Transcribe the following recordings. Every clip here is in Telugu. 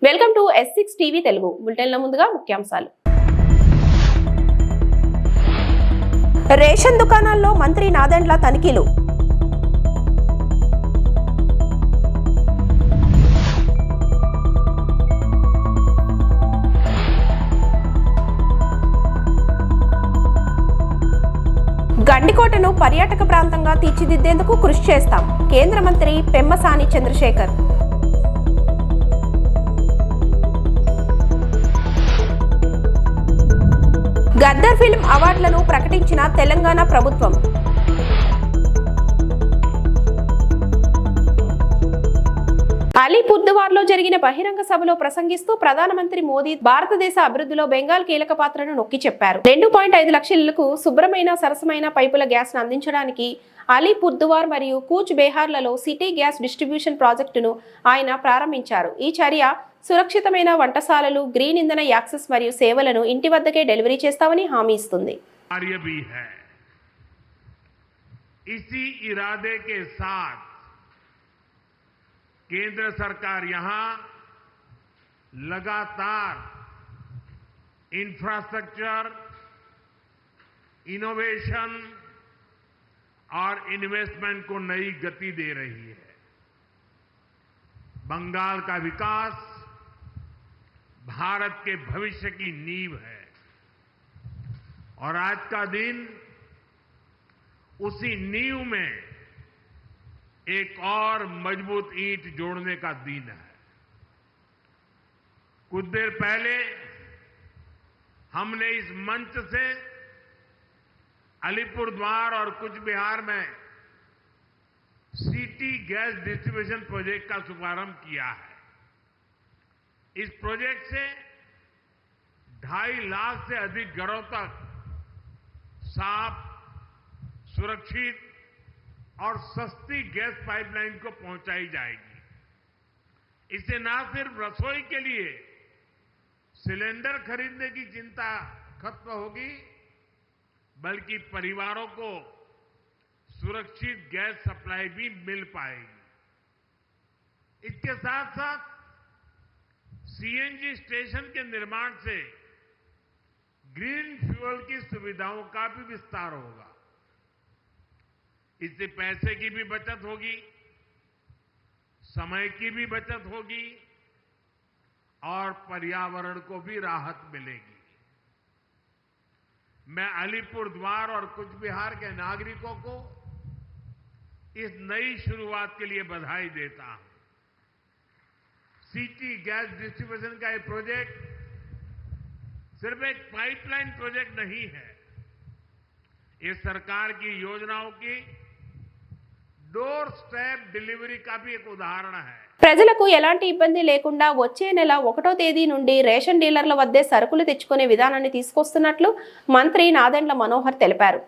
Welcome to S6 TV Telugu బులెటిన్ల ముందుగా ముఖ్యాంశాలు. రేషన్ దుకాణాల్లో మంత్రి నాదెండ్ల తనిఖీలు. గండికోటను పర్యాటక ప్రాంతంగా తీర్చిదిద్దేందుకు కృషి చేస్తాం. కేంద్ర మంత్రి పెమ్మసాని చంద్రశేఖర్. గద్దర్ ఫిల్మ్ అవార్డులను ప్రకటించిన తెలంగాణ ప్రభుత్వం. అలీపుర్దువార్లో జరిగిన బహిరంగ సభలో ప్రసంగిస్తూ ప్రధానమంత్రి మోదీ భారతదేశ అభివృద్ధిలో బెంగాల్ కీలక పాత్రను నొక్కి చెప్పారు. 2.5 లక్షల ఇళ్లకు శుభ్రమైన సరసమైన పైపుల గ్యాస్ ను అందించడానికి అలీపుర్దువార్ మరియు కూచ్ బెహార్లలో సిటీ గ్యాస్ డిస్ట్రిబ్యూషన్ ప్రాజెక్టును ఆయన ప్రారంభించారు. ఈ చర్య సురక్షితమైన వంటశాలలు, గ్రీన్ ఇంధన యాక్సెస్ మరియు సేవలను ఇంటి వద్దకే డెలివరీ చేస్తామని హామీ ఇస్తుంది. केंद्र सरकार यहां लगातार इंफ्रास्ट्रक्चर, इनोवेशन और इन्वेस्टमेंट को नई गति दे रही है. बंगाल का विकास भारत के भविष्य की नींव है और आज का दिन उसी नींव में एक और मजबूत ईंट जोड़ने का दिन है. कुछ देर पहले हमने इस मंच से अलीपुरद्वार और कूच बिहार में सिटी गैस डिस्ट्रीब्यूशन प्रोजेक्ट का शुभारंभ किया है. इस प्रोजेक्ट से 2.5 लाख से अधिक घरों तक साफ, सुरक्षित और सस्ती गैस पाइपलाइन को पहुंचाई जाएगी. इससे न सिर्फ रसोई के लिए सिलेंडर खरीदने की चिंता खत्म होगी, बल्कि परिवारों को सुरक्षित गैस सप्लाई भी मिल पाएगी. इसके साथ साथ सीएनजी स्टेशन के निर्माण से ग्रीन फ्यूल की सुविधाओं का भी विस्तार होगा. इससे पैसे की भी बचत होगी, समय की भी बचत होगी और पर्यावरण को भी राहत मिलेगी. मैं अलीपुरद्वार और कूच बिहार के नागरिकों को इस नई शुरुआत के लिए बधाई देता हूं. सिटी गैस डिस्ट्रीब्यूशन का ये प्रोजेक्ट सिर्फ एक पाइपलाइन प्रोजेक्ट नहीं है. ये सरकार की योजनाओं की డోర్ స్టెప్ డెలివరీ का भी एक उदाहरण है. ప్రజలకు ఎలాంటి ఇబ్బంది లేకుండా వచ్చే నెల 1వ తేదీ నుండి రేషన్ డీలర్ల వద్దే సరుకులు తెచ్చుకునే విధానాన్ని తీసుకొస్తున్నట్లు మంత్రి నాదెండ్ల మనోహర్ తెలిపారు.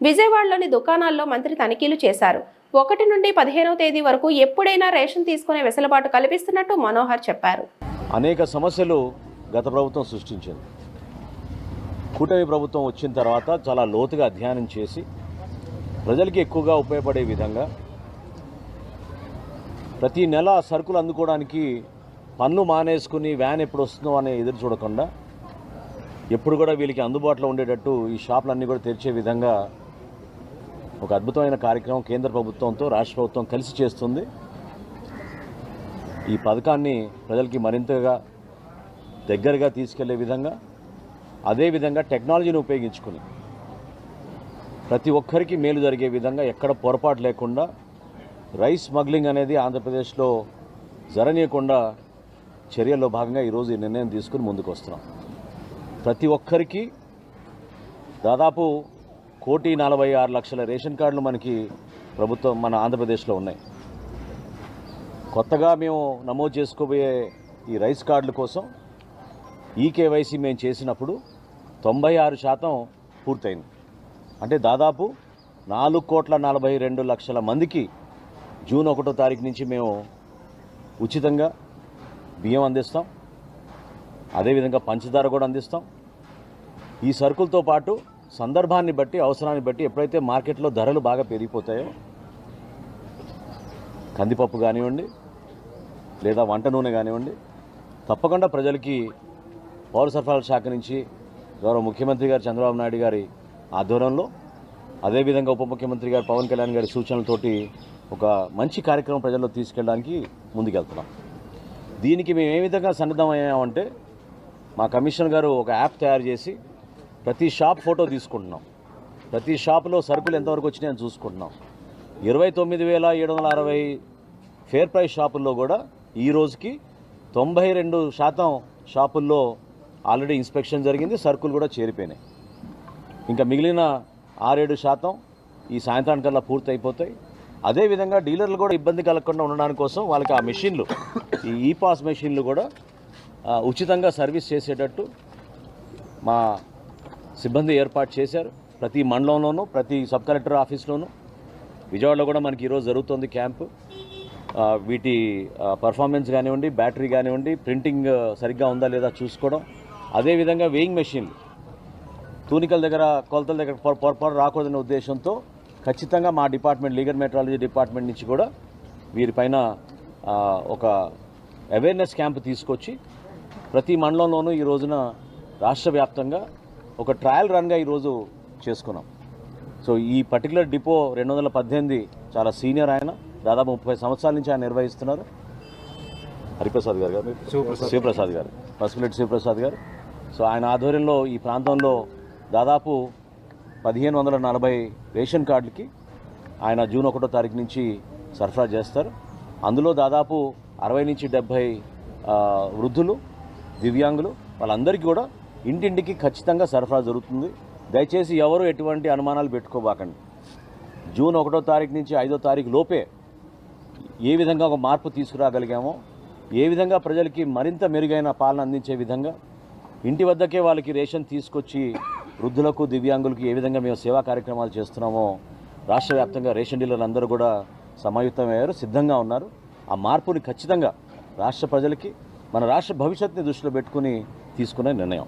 విజయవాడలోని దుకాణాల్లో మంత్రి తనిఖీలు చేశారు. 1 నుండి 15వ తేదీ వరకు ఎప్పుడైనా రేషన్ తీసుకునే వెసులుబాటు కల్పిస్తున్నట్టు మనోహర్ చెప్పారు. అనేక సమస్యలు గత ప్రభుత్వం సృష్టించింది. కూటమి ప్రభుత్వం వచ్చిన తర్వాత చాలా లోతుగా అధ్యయనం చేసి ప్రజలకి ఎక్కువగా ఉపయోగపడే విధంగా ప్రతి నెల సరుకులు అందుకోవడానికి పన్ను మానేసుకుని వ్యాన్ ఎప్పుడు వస్తుందో అనే ఎదురు చూడకుండా ఎప్పుడు కూడా వీళ్ళకి అందుబాటులో ఉండేటట్టు ఈ షాపులన్నీ కూడా తెరిచే విధంగా ఒక అద్భుతమైన కార్యక్రమం కేంద్ర ప్రభుత్వంతో రాష్ట్ర ప్రభుత్వం కలిసి చేస్తుంది. ఈ పథకాన్ని ప్రజలకి మరింతగా దగ్గరగా తీసుకెళ్లే విధంగా, అదేవిధంగా టెక్నాలజీని ఉపయోగించుకుని ప్రతి ఒక్కరికి మేలు జరిగే విధంగా ఎక్కడ పొరపాటు లేకుండా రైస్ స్మగ్లింగ్ అనేది ఆంధ్రప్రదేశ్లో జరగనీయకుండా చర్యల్లో భాగంగా ఈరోజు ఈ నిర్ణయం తీసుకుని ముందుకు వస్తున్నాం. ప్రతి ఒక్కరికి దాదాపు 1,46,00,000 రేషన్ కార్డులు మనకి ప్రభుత్వం మన ఆంధ్రప్రదేశ్లో ఉన్నాయి. కొత్తగా మేము నమోదు చేసుకోబోయే ఈ రైస్ కార్డుల కోసం ఈకేవైసీ మేము చేసినప్పుడు 96% పూర్తయింది. అంటే దాదాపు 4,42,00,000 మందికి జూన్ 1వ తారీఖు నుంచి మేము ఉచితంగా బియ్యం అందిస్తాం. అదేవిధంగా పంచదార కూడా అందిస్తాం. ఈ సరుకులతో పాటు సందర్భాన్ని బట్టి, అవసరాన్ని బట్టి ఎప్పుడైతే మార్కెట్లో ధరలు బాగా పెరిగిపోతాయో కందిపప్పు కానివ్వండి, లేదా వంట నూనె కానివ్వండి, తప్పకుండా ప్రజలకి పౌర సరఫరాల శాఖ నుంచి గౌరవ ముఖ్యమంత్రి గారు చంద్రబాబు నాయుడు గారి ఆధ్వర్యంలో, అదేవిధంగా ఉప ముఖ్యమంత్రి గారు పవన్ కళ్యాణ్ గారి సూచనలతోటి ఒక మంచి కార్యక్రమం ప్రజల్లో తీసుకెళ్ళడానికి ముందుకెళ్తున్నాం. దీనికి మేము ఏ విధంగా సన్నద్ధమయ్యామంటే, మా కమిషనర్ గారు ఒక యాప్ తయారు చేసి ప్రతి షాప్ ఫోటో తీసుకుంటున్నాం. ప్రతి షాపులో సరుకులు ఎంతవరకు వచ్చినాయని చూసుకుంటున్నాం. 29,760 ఫేర్ ప్రైస్ షాపుల్లో కూడా ఈ రోజుకి 92% షాపుల్లో ఆల్రెడీ ఇన్స్పెక్షన్ జరిగింది, సరుకులు కూడా చేరిపోయినాయి. ఇంకా మిగిలిన 6-7% ఈ సాయంత్రానికల్లా పూర్తి అయిపోతాయి. అదేవిధంగా డీలర్లు కూడా ఇబ్బంది కలగకుండా ఉండడానికి కోసం వాళ్ళకి ఆ మెషిన్లు, ఈ ఈపాస్ మెషిన్లు కూడా ఉచితంగా సర్వీస్ చేసేటట్టు మా సిబ్బంది ఏర్పాటు చేశారు. ప్రతి మండలంలోనూ, ప్రతి సబ్ కలెక్టర్ ఆఫీస్లోనూ, విజయవాడలో కూడా మనకి ఈరోజు జరుగుతుంది క్యాంపు. వీటి పర్ఫార్మెన్స్ కానివ్వండి, బ్యాటరీ కానివ్వండి, ప్రింటింగ్ సరిగ్గా ఉందా లేదా చూసుకోవడం. అదేవిధంగా వేయింగ్ మెషిన్లు తూనికల దగ్గర, కొలతల దగ్గర పొరపాటు రాకూడదనే ఉద్దేశంతో ఖచ్చితంగా మా డిపార్ట్మెంట్, లీగల్ మెట్రాలజీ డిపార్ట్మెంట్ నుంచి కూడా వీరిపైన ఒక అవేర్నెస్ క్యాంప్ తీసుకొచ్చి ప్రతి మండలంలోనూ ఈ రోజున రాష్ట్ర వ్యాప్తంగా ఒక ట్రయల్ రన్గా ఈరోజు చేసుకున్నాం. సో ఈ పర్టికులర్ డిపో 2018 చాలా సీనియర్ ఆయన, దాదాపు 30 సంవత్సరాల నుంచి ఆయన నిర్వహిస్తున్నారు. హరిప్రసాద్ గారు, శివప్రసాద్ గారు, పసుపులెట్టి శివప్రసాద్ గారు. సో ఆయన ఆధ్వర్యంలో ఈ ప్రాంతంలో దాదాపు 1540 రేషన్ కార్డులకి ఆయన జూన్ 1వ తారీఖు నుంచి సరఫరా చేస్తారు. అందులో దాదాపు 60 నుంచి 70 వృద్ధులు, దివ్యాంగులు, వాళ్ళందరికీ కూడా ఇంటింటికి ఖచ్చితంగా సరఫరా జరుగుతుంది. దయచేసి ఎవరు ఎటువంటి అనుమానాలు పెట్టుకోబాకండి. జూన్ 1వ తారీఖు నుంచి 5వ తారీఖు లోపే ఏ విధంగా ఒక మార్పు తీసుకురాగలిగామో, ఏ విధంగా ప్రజలకి మరింత మెరుగైన పాలన అందించే విధంగా ఇంటి వద్దకే వాళ్ళకి రేషన్ తీసుకొచ్చి వృద్ధులకు, దివ్యాంగులకు ఏ విధంగా మేము సేవా కార్యక్రమాలు చేస్తున్నామో రాష్ట్ర వ్యాప్తంగా రేషన్ డీలర్లు అందరూ కూడా సమాయుక్తమయ్యారు, సిద్ధంగా ఉన్నారు. ఆ మార్పుని ఖచ్చితంగా రాష్ట్ర ప్రజలకి, మన రాష్ట్ర భవిష్యత్తుని దృష్టిలో పెట్టుకుని తీసుకునే నిర్ణయం.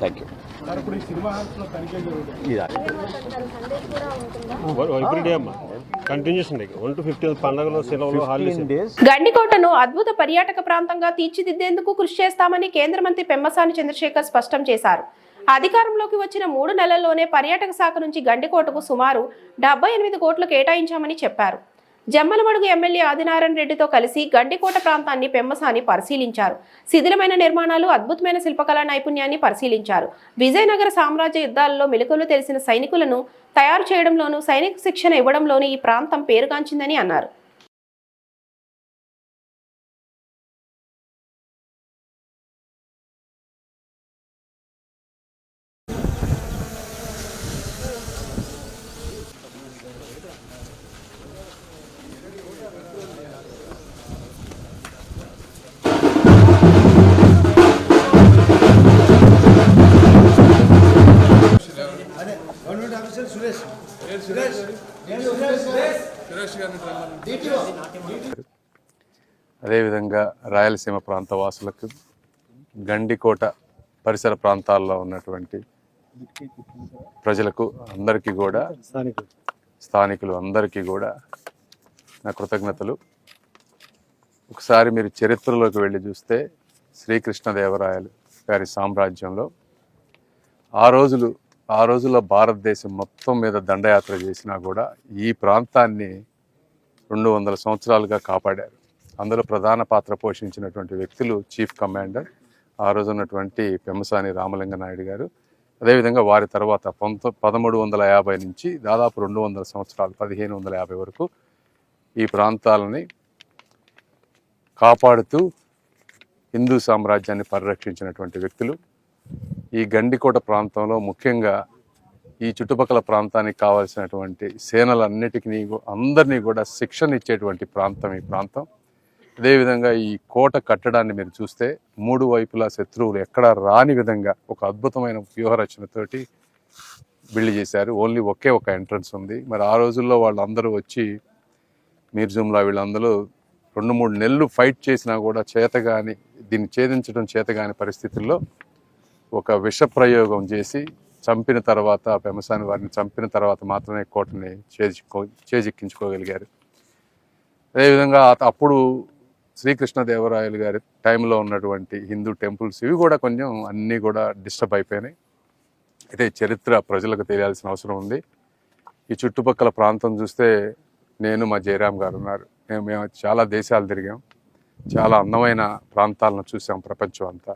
Thank you. గండికోటను అద్భుత పర్యాటక ప్రాంతంగా తీర్చిదిద్దేందుకు కృషి చేస్తామని కేంద్ర మంత్రి పెమ్మసాని చంద్రశేఖర్ స్పష్టం చేశారు. అధికారంలోకి వచ్చిన 3 నెలల్లోనే పర్యాటక శాఖ నుంచి గండికోటకు సుమారు 78 కోట్లు కేటాయించామని చెప్పారు. జమ్మలమడుగు ఎమ్మెల్యే ఆదినారాయణ రెడ్డితో కలిసి గండికోట ప్రాంతాన్ని పెమ్మసాని పరిశీలించారు. శిథిలమైన నిర్మాణాలు, అద్భుతమైన శిల్పకళా నైపుణ్యాన్ని పరిశీలించారు. విజయనగర సామ్రాజ్య యుద్ధాలలో మెలకువలు తెలిసిన సైనికులను తయారు చేయడంలోనూ, సైనిక శిక్షణ ఇవ్వడంలోనూ ఈ ప్రాంతం పేరుగాంచిందని అన్నారు. అదేవిధంగా రాయలసీమ ప్రాంత వాసులకు, గండికోట పరిసర ప్రాంతాల్లో ఉన్నటువంటి ప్రజలకు అందరికీ కూడా, స్థానికులు అందరికీ కూడా నా కృతజ్ఞతలు. ఒకసారి మీరు చరిత్రలోకి వెళ్ళి చూస్తే శ్రీకృష్ణదేవరాయలు గారి సామ్రాజ్యంలో ఆ రోజుల్లో భారతదేశం మొత్తం మీద దండయాత్ర చేసినా కూడా ఈ ప్రాంతాన్ని 200 సంవత్సరాలుగా కాపాడారు. అందులో ప్రధాన పాత్ర పోషించినటువంటి వ్యక్తులు చీఫ్ కమాండర్ ఆ రోజు ఉన్నటువంటి పెమ్మసాని రామలింగ నాయుడు గారు. అదేవిధంగా వారి తర్వాత 1350 నుంచి దాదాపు 200 సంవత్సరాలు, 1550 వరకు ఈ ప్రాంతాలని కాపాడుతూ హిందూ సామ్రాజ్యాన్ని పరిరక్షించినటువంటి వ్యక్తులు. ఈ గండికోట ప్రాంతంలో ముఖ్యంగా ఈ చుట్టుపక్కల ప్రాంతానికి కావాల్సినటువంటి సేనలన్నిటికీ అందరినీ కూడా శిక్షణ ఇచ్చేటువంటి ప్రాంతం ఈ ప్రాంతం. అదేవిధంగా ఈ కోట కట్టడాన్ని మీరు చూస్తే 3 వైపులా శత్రువులు ఎక్కడా రాని విధంగా ఒక అద్భుతమైన వ్యూహరచనతోటి బిల్డ్ చేశారు. ఓన్లీ ఒకే ఒక ఎంట్రన్స్ ఉంది. మరి ఆ రోజుల్లో వాళ్ళందరూ వచ్చి మీర్జుమ్లా వీళ్ళందరూ 2-3 నెలలు ఫైట్ చేసినా కూడా చేతగాని, దీన్ని ఛేదించడం చేతగాని పరిస్థితుల్లో ఒక విష ప్రయోగం చేసి చంపిన తర్వాత, పెమ్మసాని వారిని చంపిన తర్వాత మాత్రమే కోటని చేజిక్కించుకోగలిగారు. అదేవిధంగా అప్పుడు శ్రీకృష్ణదేవరాయలు గారి టైంలో ఉన్నటువంటి హిందూ టెంపుల్స్ ఇవి కూడా కొంచెం అన్నీ కూడా డిస్టర్బ్ అయిపోయినాయి. అయితే చరిత్ర ప్రజలకు తెలియాల్సిన అవసరం ఉంది. ఈ చుట్టుపక్కల ప్రాంతం చూస్తే నేను మా జయరామ్ గారు ఉన్నారు, మేము చాలా దేశాలు తిరిగాం, చాలా అందమైన ప్రాంతాలను చూసాం ప్రపంచం అంతా.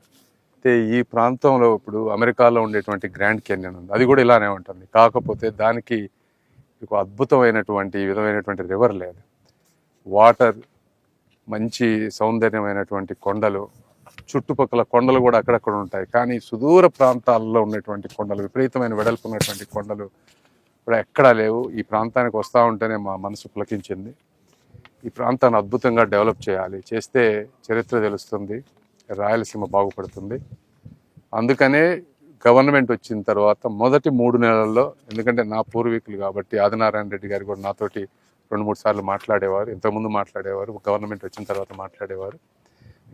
అయితే ఈ ప్రాంతంలో ఇప్పుడు అమెరికాలో ఉండేటువంటి గ్రాండ్ క్యాన్యన్ ఉంది, అది కూడా ఇలానే ఉంటుంది. కాకపోతే దానికి ఒక అద్భుతమైనటువంటి ఈ విధమైనటువంటి రివర్ లేదు, వాటర్, మంచి సౌందర్యమైనటువంటి కొండలు, చుట్టుపక్కల కొండలు కూడా అక్కడక్కడ ఉంటాయి. కానీ సుదూర ప్రాంతాల్లో ఉన్నటువంటి కొండలు, విపరీతమైన వెడల్పు ఉన్నటువంటి కొండలు ఇప్పుడు ఎక్కడా లేవు. ఈ ప్రాంతానికి వస్తూ ఉంటేనే మా మనసు పులకించింది. ఈ ప్రాంతాన్ని అద్భుతంగా డెవలప్ చేయాలి, చేస్తే చరిత్ర తెలుస్తుంది, రాయలసీమ బాగుపడుతుంది. అందుకనే గవర్నమెంట్ వచ్చిన తర్వాత మొదటి 3 నెలల్లో, ఎందుకంటే నా పూర్వీకులు కాబట్టి ఆదినారాయణ రెడ్డి గారు కూడా నాతోటి 2-3 సార్లు మాట్లాడేవారు, ఇంతకుముందు మాట్లాడేవారు, గవర్నమెంట్ వచ్చిన తర్వాత మాట్లాడేవారు.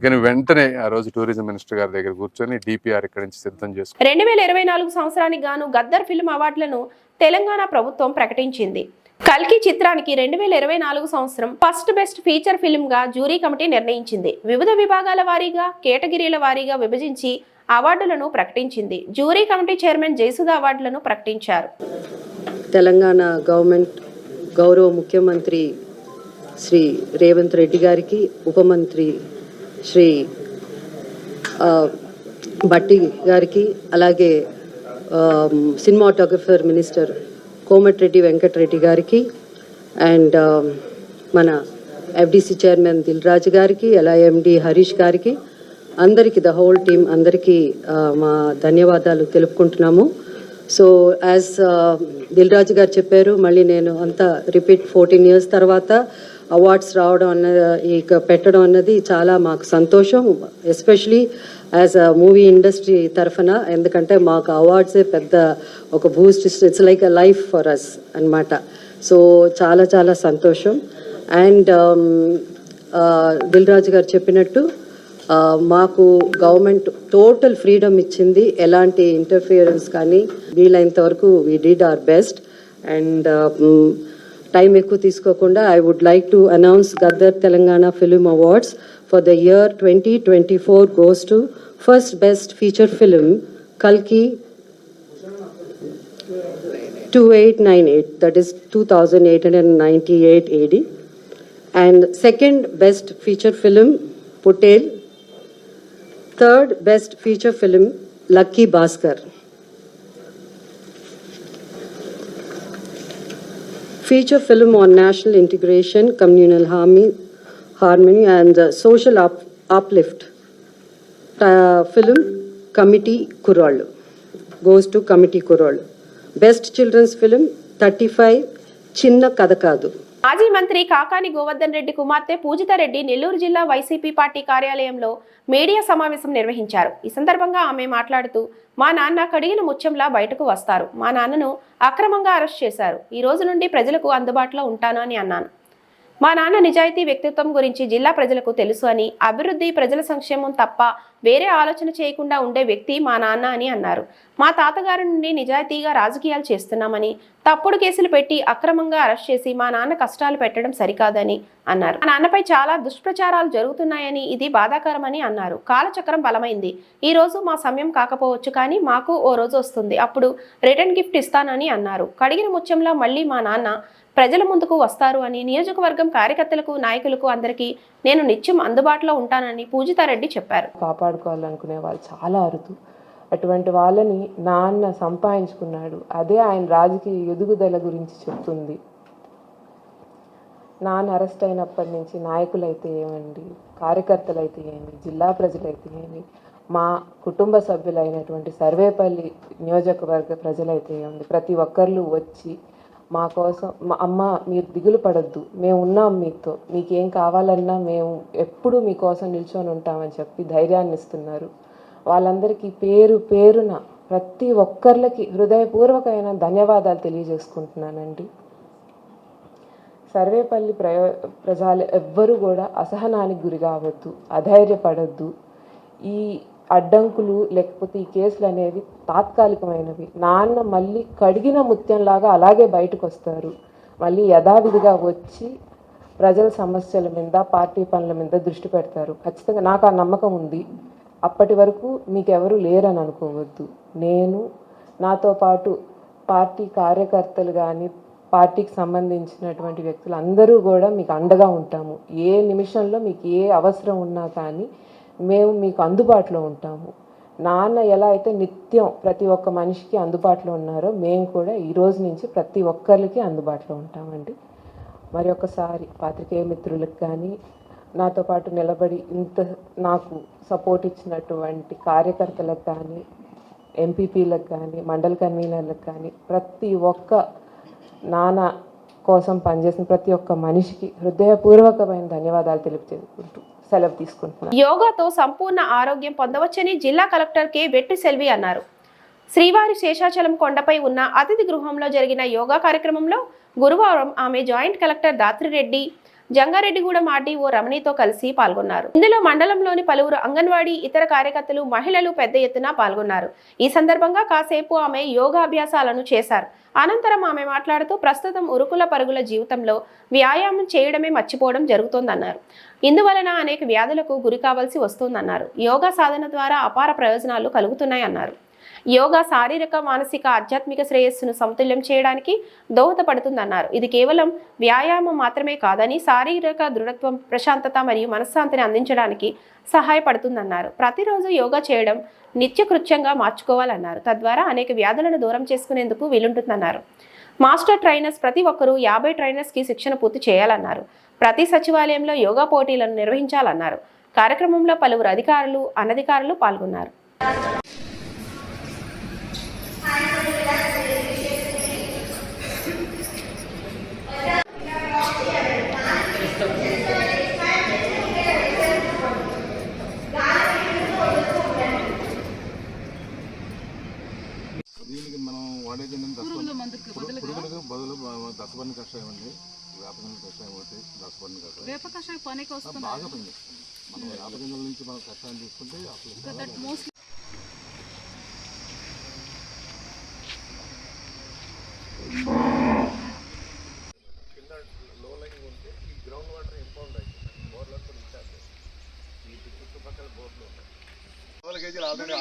కానీ వెంటనే ఆ రోజు టూరిజం మినిస్టర్ గారి దగ్గర కూర్చొని DPR ఇక్కడి నుంచి సిద్ధం చేసుకుని 2024 సంవత్సరానికి గాను గద్దర్ ఫిల్మ్ అవార్డులను తెలంగాణ ప్రభుత్వం ప్రకటించింది. కల్కి చిత్రానికి 2024 సంవత్సరం ఫస్ట్ బెస్ట్ ఫీచర్ ఫిల్మ్ గా జ్యూరీ కమిటీ నిర్ణయించింది. వివిధ విభాగాల వారీగా, కేటగిరీల వారీగా విభజించి అవార్డులను ప్రకటించింది. జ్యూరీ కమిటీ చైర్మన్ జయసుధ అవార్డులను ప్రకటించారు. తెలంగాణ గవర్నమెంట్ గౌరవ ముఖ్యమంత్రి శ్రీ రేవంత్ రెడ్డి గారికి, ఉప మంత్రి శ్రీ భట్టి గారికి, అలాగే సినిమాటోగ్రఫర్ మినిస్టర్ కోమటిరెడ్డి వెంకటరెడ్డి గారికి, అండ్ మన FDC చైర్మన్ దిల్ రాజు గారికి, MD హరీష్ గారికి, అందరికీ, ద హోల్ టీమ్ అందరికీ మా ధన్యవాదాలు తెలుపుకుంటున్నాము. సో యాజ్ దిల్ రాజు గారు చెప్పారు, మళ్ళీ నేను అంతా రిపీట్ 14 years తర్వాత అవార్డ్స్ రావడం ఇక పెట్టడం అన్నది చాలా మాకు సంతోషం, especially as a movie industry తరఫున. ఎందుకంటే మాకు అవార్డ్సే పెద్ద ఒక boost, it's like a life for us అన్నమాట. సో చాలా చాలా సంతోషం. అండ్ దిల్ రాజు గారు చెప్పినట్టు మాకు గవర్నమెంట్ టోటల్ ఫ్రీడమ్ ఇచ్చింది, ఎలాంటి ఇంటర్ఫియరెన్స్ కానీ వీలైనంత వరకు we did our best. And time ఎక్కువ తీసుకోకుండా I would like to announce Gaddar Telangana film awards for the year 2024 goes to first best feature film Kalki 2898, that is 2898 AD, and second best feature film Putel, third best feature film Lucky Bhaskar. Feature film on national integration, communal harmony and social uplift. Film Committee Kural goes to Committee Kural. Best children's film 35 Chinna Kadakadu. మాజీ మంత్రి కాకాని గోవర్ధన్ రెడ్డి కుమార్తె పూజితారెడ్డి నెల్లూరు జిల్లా వైసీపీ పార్టీ కార్యాలయంలో మీడియా సమావేశం నిర్వహించారు. ఈ సందర్భంగా ఆమె మాట్లాడుతూ, మా నాన్న కడిగిన ముత్యంలా బయటకు వస్తారు, మా నాన్నను అక్రమంగా అరెస్ట్ చేశారు, ఈ రోజు నుండి ప్రజలకు అందుబాటులో ఉంటాను అని అన్నాను. మా నాన్న నిజాయితీ వ్యక్తిత్వం గురించి జిల్లా ప్రజలకు తెలుసు అని, అభివృద్ధి, ప్రజల సంక్షేమం తప్ప వేరే ఆలోచన చేయకుండా ఉండే వ్యక్తి మా నాన్న అని అన్నారు. మా తాతగారి నుండి నిజాయితీగా రాజకీయాలు చేస్తున్నామని, తప్పుడు కేసులు పెట్టి అక్రమంగా అరెస్ట్ చేసి మా నాన్న కష్టాలు పెట్టడం సరికాదని అన్నారు. మా నాన్నపై చాలా దుష్ప్రచారాలు జరుగుతున్నాయని, ఇది బాధాకరమని అన్నారు. కాలచక్రం బలమైంది, ఈ రోజు మా సమయం కాకపోవచ్చు, కానీ మాకు ఓ రోజు వస్తుంది, అప్పుడు రిటర్న్ గిఫ్ట్ ఇస్తానని అన్నారు. కడిగిన ముత్యంలో మళ్ళీ మా నాన్న ప్రజల ముందుకు వస్తారు అని, నియోజకవర్గం కార్యకర్తలకు, నాయకులకు అందరికీ నేను నిత్యం అందుబాటులో ఉంటానని పూజితారెడ్డి చెప్పారు. కాపాడుకోవాలనుకునే వాళ్ళు చాలా అరుదు. అటువంటి వాళ్ళని నాన్న సంపాదించుకున్నాడు, అదే ఆయన రాజకీయ ఎదుగుదల గురించి చెప్తుంది. నాన్న అరెస్ట్ అయినప్పటి నుంచి నాయకులైతే ఏమండి, కార్యకర్తలైతే ఏమి, జిల్లా ప్రజలైతే ఏమి, మా కుటుంబ సభ్యులైనటువంటి సర్వేపల్లి నియోజకవర్గ ప్రజలైతే ఏమండి, ప్రతి ఒక్కళ్ళు వచ్చి మా కోసం, మా అమ్మ మీరు దిగులు పడొద్దు, మేము ఉన్నాం మీతో, మీకేం కావాలన్నా మేము ఎప్పుడూ మీకోసం నిల్చొని ఉంటామని చెప్పి ధైర్యాన్ని ఇస్తున్నారు. వాళ్ళందరికీ పేరు పేరున ప్రతి ఒక్కరికి హృదయపూర్వకమైన ధన్యవాదాలు తెలియజేసుకుంటున్నానండి. సర్వేపల్లి ప్రజలు ఎవ్వరూ కూడా అసహనానికి గురి కావద్దు, అధైర్యపడద్దు. ఈ అడ్డంకులు లేకపోతే ఈ కేసులు అనేవి తాత్కాలికమైనవి. నాన్న మళ్ళీ కడిగిన ముత్యంలాగా అలాగే బయటకు వస్తారు, మళ్ళీ యథావిధిగా వచ్చి ప్రజల సమస్యల మీద, పార్టీ పనుల మీద దృష్టి పెడతారు. ఖచ్చితంగా నాకు ఆ నమ్మకం ఉంది. అప్పటి వరకు మీకెవరు లేరని అనుకోవద్దు. నేను, నాతో పాటు పార్టీ కార్యకర్తలు కానీ, పార్టీకి సంబంధించినటువంటి వ్యక్తులు అందరూ కూడా మీకు అండగా ఉంటాము. ఏ నిమిషంలో మీకు ఏ అవసరం ఉన్నా కానీ మేము మీకు అందుబాటులో ఉంటాము. నాన్న ఎలా అయితే నిత్యం ప్రతి ఒక్క మనిషికి అందుబాటులో ఉన్నారో మేము కూడా ఈ రోజు నుంచి ప్రతి ఒక్కరికి అందుబాటులో ఉంటామండి. మరి ఒకసారి పాత్రికేయ మిత్రులకు కానీ, నాతో పాటు నిలబడి ఇంత నాకు సపోర్ట్ ఇచ్చినటువంటి కార్యకర్తలకు కానీ, ఎంపీపీలకు కానీ, మండల కన్వీనర్లకు కానీ, ప్రతి ఒక్క నాన్న కోసం పనిచేసిన ప్రతి ఒక్క మనిషికి హృదయపూర్వకమైన ధన్యవాదాలు తెలుపుకుంటూ సెలవు తీసుకుంటున్నాను. యోగాతో సంపూర్ణ ఆరోగ్యం పొందవచ్చని జిల్లా కలెక్టర్ కె వెట్టి సెల్వి అన్నారు. శ్రీవారి శేషాచలం కొండపై ఉన్న అతిథి గృహంలో జరిగిన యోగా కార్యక్రమంలో గురువారం ఆమె joint collector Dhatri Reddy, Jangareddygudem RDO రమణితో కలిసి పాల్గొన్నారు. ఇందులో మండలంలోని పలువురు అంగన్వాడీ, ఇతర కార్యకర్తలు, మహిళలు పెద్ద ఎత్తున పాల్గొన్నారు. ఈ సందర్భంగా కాసేపు ఆమె యోగాభ్యాసాలను చేశారు. అనంతరం ఆమె మాట్లాడుతూ ప్రస్తుతం ఉరుకుల పరుగుల జీవితంలో వ్యాయామం చేయడమే మర్చిపోవడం జరుగుతోందన్నారు. ఇందువలన అనేక వ్యాధులకు గురి కావాల్సి వస్తోందన్నారు. యోగా సాధన ద్వారా అపార ప్రయోజనాలు కలుగుతున్నాయన్నారు. యోగా శారీరక, మానసిక, ఆధ్యాత్మిక శ్రేయస్సును సమతుల్యం చేయడానికి దోహదపడుతుందన్నారు. ఇది కేవలం వ్యాయామం మాత్రమే కాదని, శారీరక దృఢత్వం, ప్రశాంతత మరియు మనశ్శాంతిని అందించడానికి సహాయపడుతుందన్నారు. ప్రతిరోజు యోగా చేయడం నిత్యకృత్యంగా మార్చుకోవాలన్నారు. తద్వారా అనేక వ్యాధులను దూరం చేసుకునేందుకు వీలుంటుందన్నారు. మాస్టర్ ట్రైనర్స్ ప్రతి ఒక్కరూ 50 ట్రైనర్స్కి శిక్షణ పూర్తి చేయాలన్నారు. ప్రతి సచివాలయంలో యోగా పోటీలను నిర్వహించాలన్నారు. కార్యక్రమంలో పలువురు అధికారులు, అనధికారులు పాల్గొన్నారు. దీనికి మనం వాడేది పురుగులకు బదులు దశపర్ణ కషాయం అండి. వేపగింజల కషాయం ఒకటి, దశపర్ణ కషాయం. వేప కషాయం పనికి వస్తుంది. బాగా పని. మనం వేపగింజల నుంచి మనం కషాయం తీసుకుంటే అసలు కింద లో లైన్ ఉంటే ఈ గ్రౌండ్ వాటర్ ఇంపౌండ్ అవుతుంది. బోర్లో కూడా ఇచ్చారు. ఈ చుట్టుపక్కల బోర్లు ఉంటాయి. 12 కేజీలు ఆల్రెడీ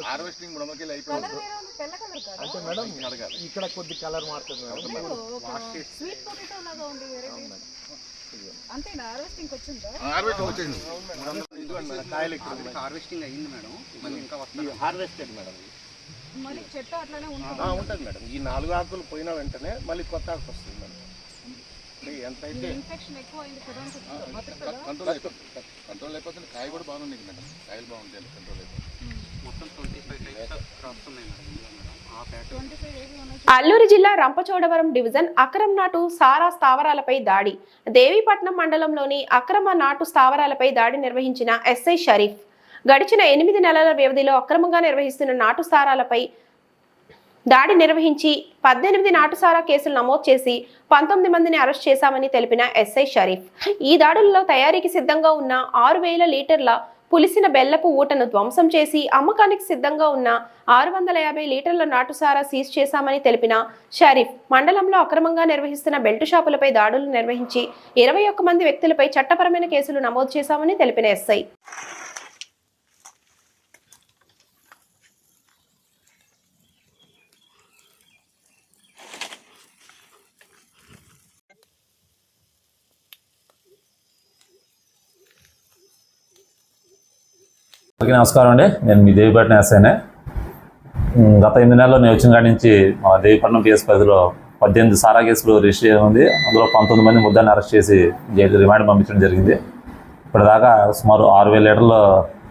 హార్వెస్టింగ్ ముడమకెళ్ళి అయిపోయింది. అంటే మేడం ఇక్కడ కొద్ది కలర్ మారుతుంది మేడం. స్వీట్ పొటాటో లాగా ఉంది. అంతేనా? హార్వెస్టింగ్ వచ్చిందా? హార్వెస్టింగ్ వచ్చింది. కాయలు హార్వెస్టింగ్ అయ్యింది మేడం. మళ్ళీ ఇంకా వస్తుంది. Harvested madam. మళ్ళీ చెట్టు అట్లానే ఉంటుంది మేడం. ఈ 4 ఆకులు పోయిన వెంటనే మళ్ళీ కొత్త ఆకు వస్తుంది మేడం. ఎంత అయితే ఇన్ఫెక్షన్ ఎక్కువ అయింది కదా కంట్రోల్ అయిపోతుంది. కాయ కూడా బాగుంది మేడం. కాయలు బాగుంటాయి. కంట్రోల్ అయిపోతుంది. మొత్తం 25 క్రాప్స్ ఉన్నాయి మేడం. అల్లూరు జిల్లా రంపచోడవరం డివిజన్ అక్రమ నాటు సారా స్థావరాలపై దాడి. దేవీపట్నం మండలంలోని అక్రమ నాటు స్థావరాలపై దాడి నిర్వహించిన ఎస్ఐ షరీఫ్ గడిచిన 8 నెలల వ్యవధిలో అక్రమంగా నిర్వహిస్తున్న నాటు స్థావరాలపై దాడి నిర్వహించి 18 నాటుసారా కేసులు నమోదు చేసి 19 మందిని అరెస్ట్ చేశామని తెలిపిన ఎస్ఐ షరీఫ్ ఈ దాడుల్లో తయారీకి సిద్ధంగా ఉన్న 6000 లీటర్ల పులిసిన బెల్లపు ఊటను ధ్వంసం చేసి అమ్మకానికి సిద్ధంగా ఉన్న 650 లీటర్ల నాటుసారా సీజ్ చేశామని తెలిపిన షరీఫ్ మండలంలో అక్రమంగా నిర్వహిస్తున్న బెల్ట్ షాపులపై దాడులు నిర్వహించి 21 మంది వ్యక్తులపై చట్టపరమైన కేసులు నమోదు చేశామని తెలిపిన ఎస్ఐ నమస్కారం అండి. నేను మీ దేవీపట్నం ఎస్ఐనే. గత 8 నెలల్లో నేను వచ్చిన కాడి నుంచి మా దేవీపట్నం పిఎస్ పరిధిలో 18 సారా కేసులు రిజిస్టర్ ఉంది. అందులో 19 మంది ముద్దాన్ని అరెస్ట్ చేసి జైలు రిమాండ్ పంపించడం జరిగింది. ఇప్పటిదాకా సుమారు 6000 లీటర్ల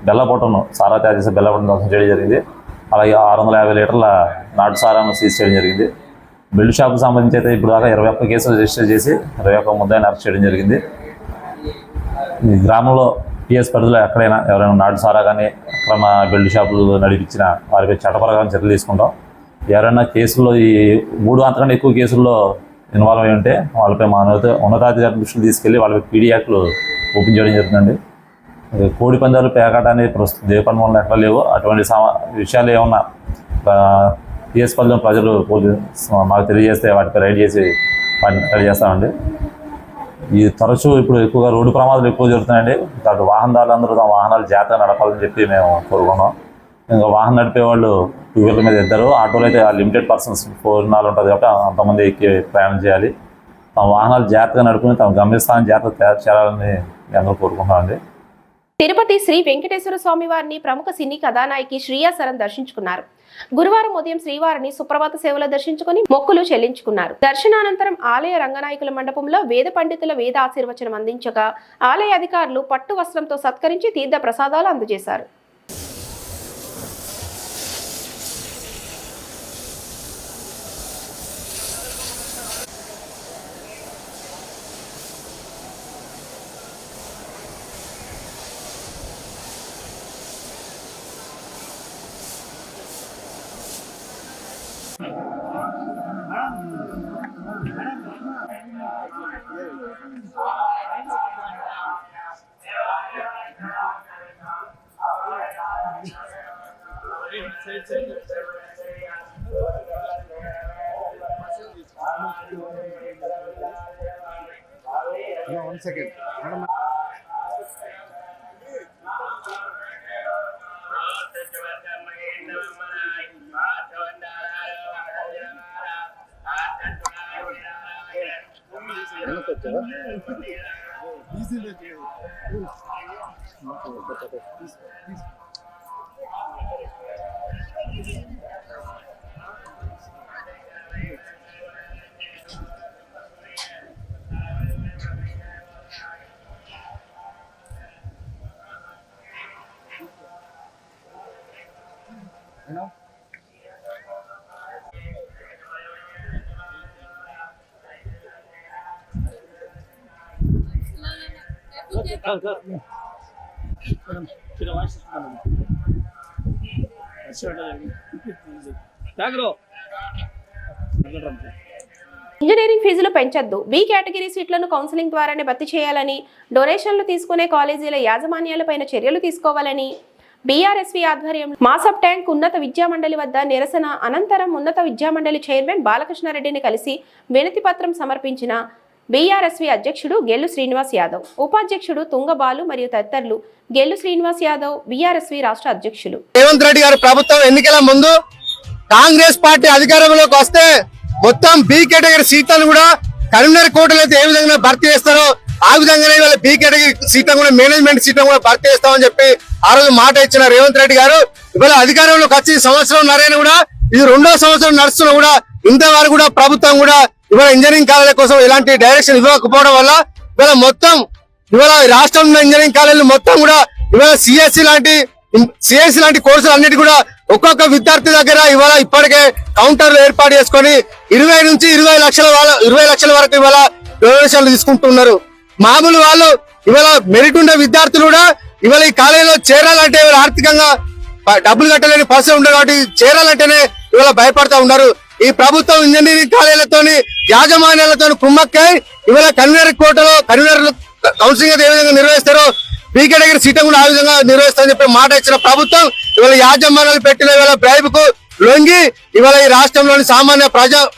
బెల్లపొట్టను సారా తయారు చేసే బెల్లపొట్టను ధ్వంసం చేయడం జరిగింది. అలాగే 650 లీటర్ల నాటు సారాను సీజ్ చేయడం జరిగింది. బెల్ట్ షాప్కి సంబంధించి అయితే ఇప్పుడు దాకా 21 కేసులు రిజిస్టర్ చేసి 21 ముద్దాన్ని అరెస్ట్ చేయడం జరిగింది. ఈ గ్రామంలో పిఎస్ పరిధిలో ఎక్కడైనా ఎవరైనా నాటు సారా కానీ అక్రమ బెల్ట్ షాపులు నడిపించిన వారిపై చట్టపరంగా చర్యలు తీసుకుంటాం. ఎవరైనా కేసుల్లో ఈ 3 అంతకంటే ఎక్కువ కేసుల్లో ఇన్వాల్వ్ అయి ఉంటే వాళ్ళపై మా ఉన్నతాధికారుల దృష్టికి తీసుకెళ్ళి వాళ్ళపై పీడీ యాక్ట్లు ఓపెన్ చేయడం జరుగుతుందండి. కోడి పందాలు పేకాట అనేది ప్రస్తుతం దేవపట్నం వల్ల ఎక్కడ లేవు. అటువంటి విషయాలు ఏమన్నా పిఎస్ పరిధిలో ప్రజలు మాకు తెలియజేస్తే వాటిపై రైడ్ చేసి వాటిని కట్ చేస్తామండి. ఈ తరచూ ఇప్పుడు ఎక్కువగా రోడ్డు ప్రమాదాలు ఎక్కువ జరుగుతున్నాయండి. కాబట్టి వాహనదారులు అందరూ తమ వాహనాలు జాగ్రత్తగా నడపాలని చెప్పి మేము కోరుకున్నాం. ఇంకా వాహనం నడిపే వాళ్ళు 2 వీలర్ మీద ఇద్దరు, ఆటోలో అయితే లిమిటెడ్ పర్సన్స్ 4 ఉంటుంది కాబట్టి అంతమంది ఎక్కి ప్రయాణం చేయాలి. తమ వాహనాలు జాగ్రత్తగా నడుపుకుని తమ గమ్యస్థానం జాగ్రత్తగా చేయాలని మేము అందరూ కోరుకుంటున్నామండి. తిరుపతి శ్రీ వెంకటేశ్వర స్వామి వారిని ప్రముఖ సినీ కథానాయకి శ్రియా సరన్ దర్శించుకున్నారు. గురువారం ఉదయం శ్రీవారిని సుప్రభాత సేవలో దర్శించుకుని మొక్కులు చెల్లించుకున్నారు. దర్శనానంతరం ఆలయ రంగనాయకుల మండపంలో వేద పండితుల వేద ఆశీర్వచనం అందించగా ఆలయ అధికారులు పట్టు వస్త్రంతో సత్కరించి తీర్థ ప్రసాదాలు అందజేశారు. One second. ఇంజనీరింగ్ ఫీజులు పెంచొద్దు, బి కేటగిరీ సీట్లను కౌన్సిలింగ్ ద్వారానే భర్తీ చేయాలని, డొనేషన్లు తీసుకునే కాలేజీల యాజమాన్యాలపైన చర్యలు తీసుకోవాలని బీఆర్ఎస్వీ ఆధ్వర్యంలో మాసబ్ ట్యాంక్ ఉన్నత విద్యామండలి వద్ద నిరసన అనంతరం ఉన్నత విద్యామండలి చైర్మన్ బాలకృష్ణారెడ్డిని కలిసి వినతి పత్రం సమర్పించిన బీఆర్ఎస్వీ అధ్యక్షుడు గెల్లు శ్రీనివాస్ యాదవ్, ఉపాధ్యక్షుడు తుంగబాలు మరియు తదితరులు. గెల్లు శ్రీనివాస్ యాదవ్ బీఆర్ఎస్వీ రాష్ట్ర అధ్యక్షులు. రేవంత్ రెడ్డి గారి ప్రభుత్వం ఎన్నికల ముందు కాంగ్రెస్ పార్టీ అధికారంలోకి వస్తే మొత్తం బి కేటగిరీ సీట్లను కూడా కరీంనగర్ కోటలో అయితే ఏ విధంగా భర్తీ చేస్తారో ఆ విధంగానే వాళ్ళ బి కేటగిరీ సీట్లను కూడా మేనేజ్మెంట్ సీట్లను కూడా భర్తీ చేస్తామని చెప్పి ఆ రోజు మాట ఇచ్చిన రేవంత్ రెడ్డి గారు ఇవాళ అధికారంలోకి వచ్చి సంవత్సరం నరైనా కూడా ఇది 2వ సంవత్సరం నడుస్తున్నా కూడా ఇంతవరకు కూడా ప్రభుత్వం కూడా ఇవాళ ఇంజనీరింగ్ కాలేజీల కోసం ఇలాంటి డైరెక్షన్ ఇవ్వకపోవడం వల్ల ఇవాళ మొత్తం ఇవాళ రాష్ట్రంలో ఇంజనీరింగ్ కాలేజీలు మొత్తం కూడా ఇవాళ సిఎస్సి లాంటి కోర్సులు అన్నిటి కూడా ఒక్కొక్క విద్యార్థి దగ్గర ఇవాళ ఇప్పటికే కౌంటర్లు ఏర్పాటు చేసుకొని 20 నుంచి 20 లక్షల వరకు ఇవాళ డొనేషన్లు తీసుకుంటున్నారు. మామూలు వాళ్ళు ఇవాళ మెరిట్ ఉండే విద్యార్థులు కూడా ఇవాళ ఈ కాలేజీలో చేరాలంటే ఇవాళ ఆర్థికంగా డబ్బులు కట్టలేని పరిస్థితి ఉండదు కాబట్టి చేరాలంటేనే ఇవాళ భయపడతా ఉన్నారు. ఈ ప్రభుత్వం ఇంజనీరింగ్ కాలేజీలతో యాజమాన్యాలతో కుమ్మక్కై ఇవాళ కన్వీనర్ కౌన్సిలింగ్ ఏ విధంగా నిర్వహిస్తారో బి కేటగిరీ సీట్ కూడా ఆ విధంగా నిర్వహిస్తారని చెప్పి మాట ఇచ్చిన ప్రభుత్వం ఇవాళ యాజమాన్యాలు పెట్టిన ఇవాళ బ్రైబ్ కు లొంగి ఇవాళ ఈ రాష్ట్రంలోని సామాన్య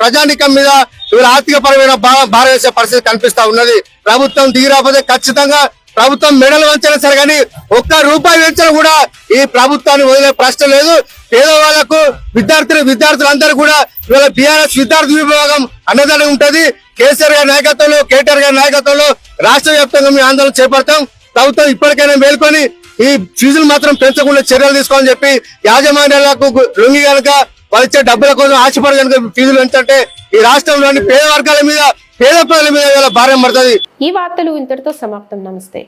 ప్రజానికం మీద ఇవాళ ఆర్థిక పరమైన భారం వేసే పరిస్థితి కనిపిస్తా ఉన్నది. ప్రభుత్వం దిగిరాకపోతే ఖచ్చితంగా ప్రభుత్వం మెడలు వంచడం సరే కానీ ₹1 వెంచడం కూడా ఈ ప్రభుత్వాన్ని వదిలే ప్రశ్న లేదు. పేదవాళ్లకు విద్యార్థులందరూ కూడా ఇవాళ బీఆర్ఎస్ విద్యార్థి విభాగం అన్నదానం ఉంటది. కేసీఆర్ గారి నాయకత్వంలో కేటీఆర్ గారి నాయకత్వంలో రాష్ట్ర వ్యాప్తంగా మేము ఆందోళన చేపడతాం. ప్రభుత్వం ఇప్పటికైనా మేల్కొని ఈ ఫీజులు మాత్రం పెంచకుండా చర్యలు తీసుకోవాలని చెప్పి యాజమాన్యాలకు లొంగి కనుక వాళ్ళు ఇచ్చే డబ్బుల కోసం ఆశపడి కనుక ఫీజులు పెంచంటే ఈ రాష్ట్రంలోని పేద వర్గాల మీద పేద ప్రజల మీద భారం పడుతుంది. ఈ వార్తలు ఇంతటితో సమాప్తం. నమస్తే.